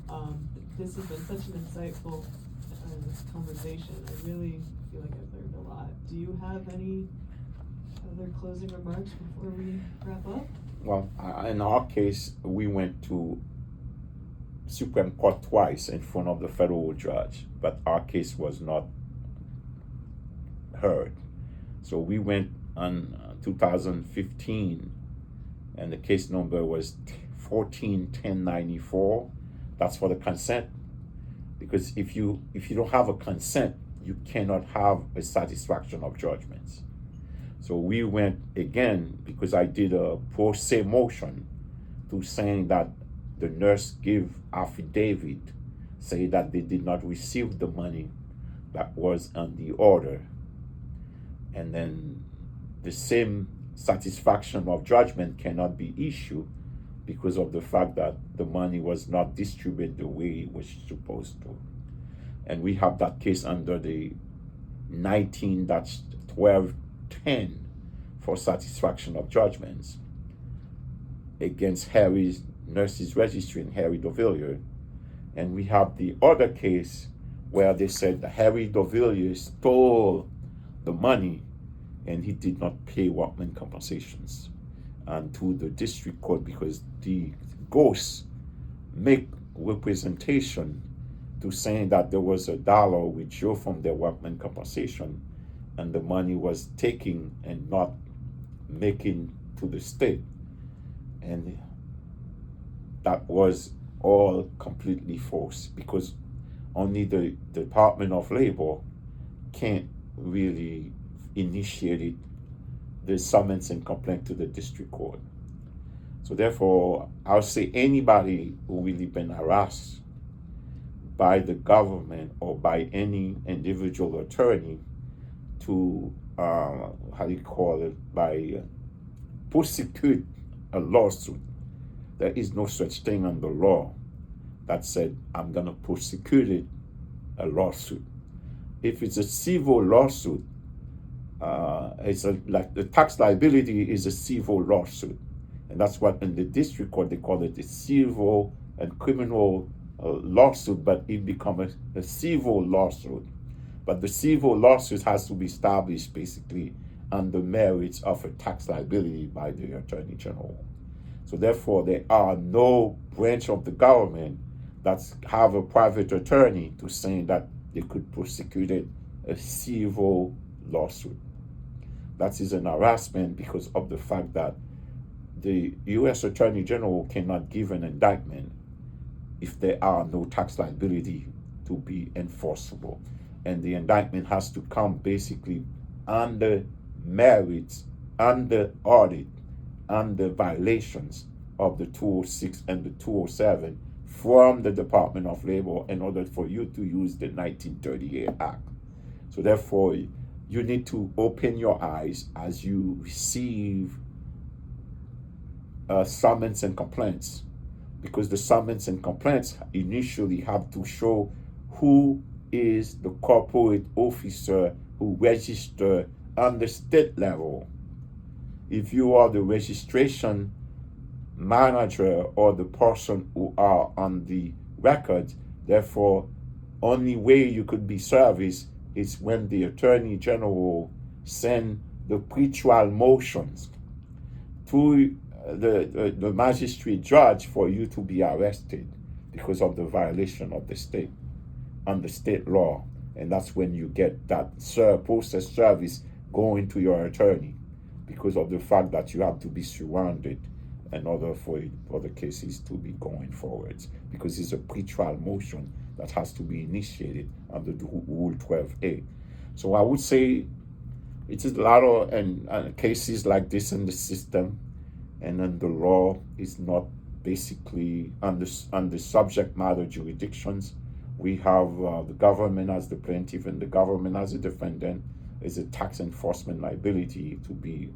This has been such an insightful conversation. I really feel like I've learned a lot. Do you have any other closing remarks before we wrap up? Well, in our case, we went to Supreme Court twice in front of the federal judge, but our case was not heard. So we went on 2015, and the case number was 14-1094. That's for the consent, because if you don't have a consent, you cannot have a satisfaction of judgments. So we went again because I did a pro se motion to saying that the nurse give affidavit say that they did not receive the money that was on the order, and then the same satisfaction of judgment cannot be issued because of the fact that the money was not distributed the way it was supposed to. And we have that case under the 19-1210 for satisfaction of judgments against Harry's Nurses Registry and Harry Dovillier. And we have the other case where they said that Harry Dovillier stole the money and he did not pay workman compensations and to the district court because the ghosts make representation to saying that there was $1 withdrawn from their workman compensation and the money was taken and not making to the state. And that was all completely false because only the Department of Labor can't really initiate the summons and complaint to the district court. So therefore, I'll say anybody who really been harassed by the government or by any individual attorney to, by prosecute a lawsuit. There is no such thing in the law that said, I'm going to prosecute a lawsuit. If it's a civil lawsuit, like the tax liability is a civil lawsuit. And that's what in the district court, they call it a civil and criminal lawsuit, but it becomes a civil lawsuit. But the civil lawsuit has to be established basically on the merits of a tax liability by the Attorney General. So therefore, there are no branch of the government that have a private attorney to say that they could prosecute a civil lawsuit. That is an harassment because of the fact that the U.S. Attorney General cannot give an indictment if there are no tax liability to be enforceable. And the indictment has to come basically on the merits, on the audit, on the violations of the 206 and the 207 from the Department of Labor in order for you to use the 1938 Act. So therefore, you need to open your eyes as you receive summons and complaints, because the summons and complaints initially have to show who is the corporate officer who registered on the state level. If you are the registration manager or the person who are on the record, therefore, only way you could be serviced is when the Attorney General send the pretrial motions to the magistrate judge for you to be arrested because of the violation of the state, under state law. And that's when you get that process service going to your attorney because of the fact that you have to be surrounded in order for the cases to be going forward, because it's a pretrial motion that has to be initiated under the Rule 12A. So I would say it is a lot of cases like this in the system, and then the law is not basically on the subject matter jurisdictions. We have the government as the plaintiff and the government as a defendant. Is a tax enforcement liability to be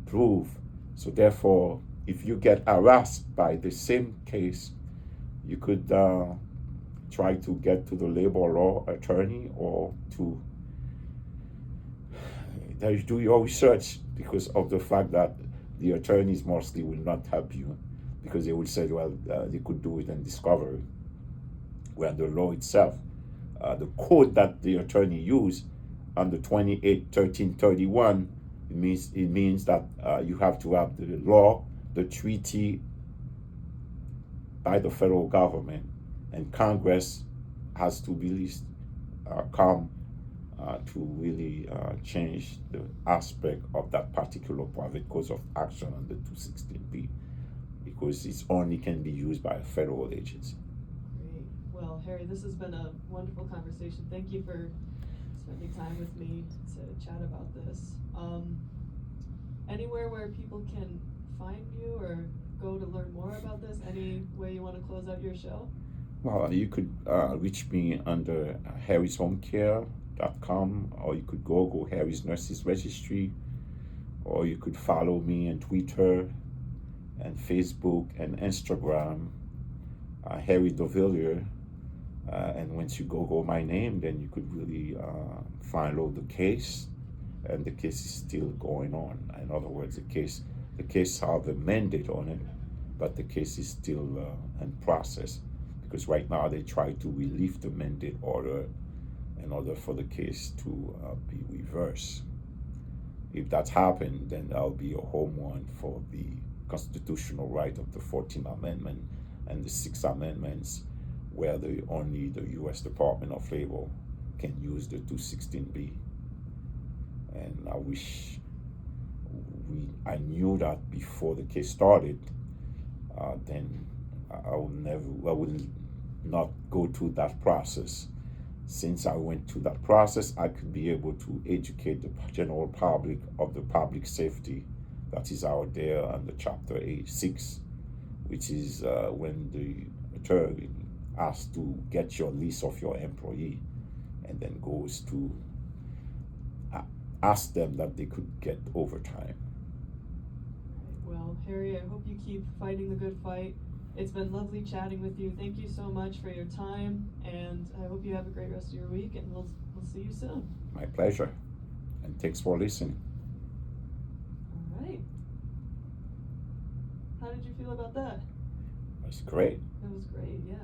proved. So therefore, if you get harassed by the same case, you could try to get to the labor law attorney or to do your research, because of the fact that the attorneys mostly will not help you because they will say, well, they could do it in discovery, where the law itself, the code that the attorney used under 28-1331, it means that you have to have the law, the treaty by the federal government, and Congress has to really come to really change the aspect of that particular private cause of action under 216B, because it only can be used by a federal agency. Great. Well, Harry, this has been a wonderful conversation. Thank you for spending time with me to chat about this. Anywhere where people can find you or go to learn more about this? Any way you want to close out your show? Well, you could reach me under harryshomecare.com, or you could Google Harry's Nurses Registry, or you could follow me on Twitter and Facebook and Instagram, Harry Devilliers. And once you Google my name, then you could really find out the case, and the case is still going on. In other words, the case have a mandate on it, but the case is still in process, because right now they try to relieve the mandate order in order for the case to be reversed. If that's happened, then that'll be a home run for the constitutional right of the 14th Amendment and the 6 amendments, where only the U.S. Department of Labor can use the 216B. And I wish I knew that before the case started, then I would not go through that process. Since I went through that process, I could be able to educate the general public of the public safety that is out there under Chapter 6, which is when the attorney has to get your list of your employee and then goes to ask them that they could get overtime. Well, Harry, I hope you keep fighting the good fight. It's been lovely chatting with you. Thank you so much for your time, and I hope you have a great rest of your week, and we'll see you soon. My pleasure, and thanks for listening. All right. How did you feel about that? That's great. That was great, yeah.